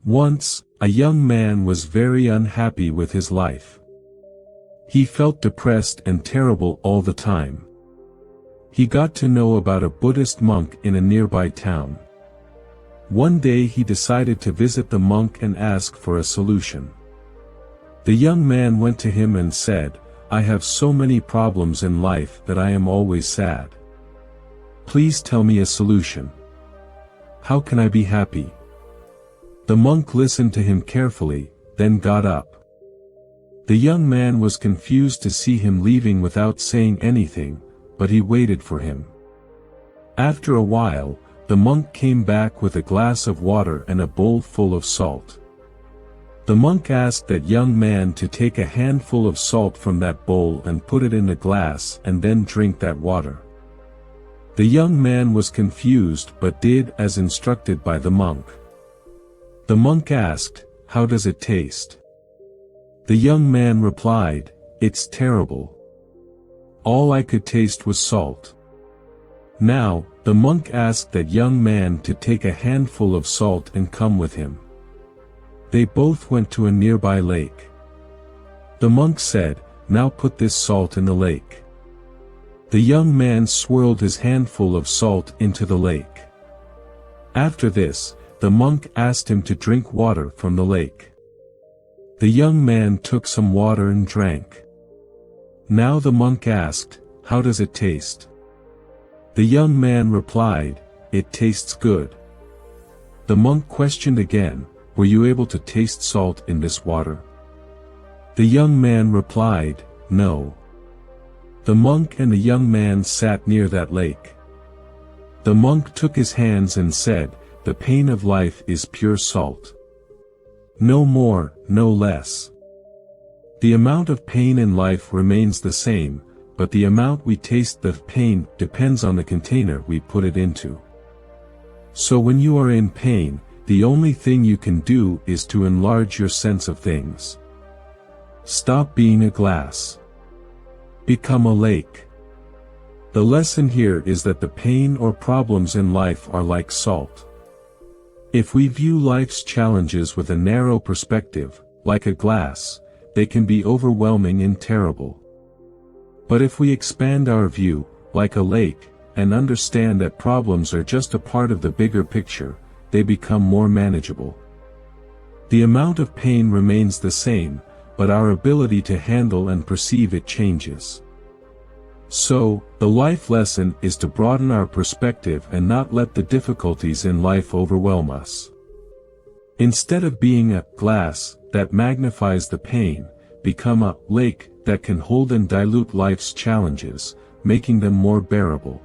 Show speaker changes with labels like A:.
A: Once, a young man was very unhappy with his life. He felt depressed and terrible all the time. He got to know about a Buddhist monk in a nearby town. One day he decided to visit the monk and ask for a solution. The young man went to him and said, "I have so many problems in life that I am always sad. Please tell me a solution. How can I be happy?" The monk listened to him carefully, then got up. The young man was confused to see him leaving without saying anything, but he waited for him. After a while, the monk came back with a glass of water and a bowl full of salt. The monk asked that young man to take a handful of salt from that bowl and put it in a glass and then drink that water. The young man was confused but did as instructed by the monk. The monk asked, "How does it taste?" The young man replied, "It's terrible. All I could taste was salt." Now, the monk asked that young man to take a handful of salt and come with him. They both went to a nearby lake. The monk said, "Now put this salt in the lake." The young man swirled his handful of salt into the lake. After this, the monk asked him to drink water from the lake. The young man took some water and drank. Now the monk asked, "How does it taste?" The young man replied, "It tastes good." The monk questioned again, "Were you able to taste salt in this water?" The young man replied, "No." The monk and the young man sat near that lake. The monk took his hands and said, "The pain of life is pure salt. No more, no less. The amount of pain in life remains the same, but the amount we taste the pain depends on the container we put it into. So when you are in pain, the only thing you can do is to enlarge your sense of things. Stop being a glass. Become a lake." The lesson here is that the pain or problems in life are like salt. If we view life's challenges with a narrow perspective, like a glass, they can be overwhelming and terrible. But if we expand our view, like a lake, and understand that problems are just a part of the bigger picture, they become more manageable. The amount of pain remains the same, but our ability to handle and perceive it changes. So, the life lesson is to broaden our perspective and not let the difficulties in life overwhelm us. Instead of being a glass that magnifies the pain, become a lake that can hold and dilute life's challenges, making them more bearable.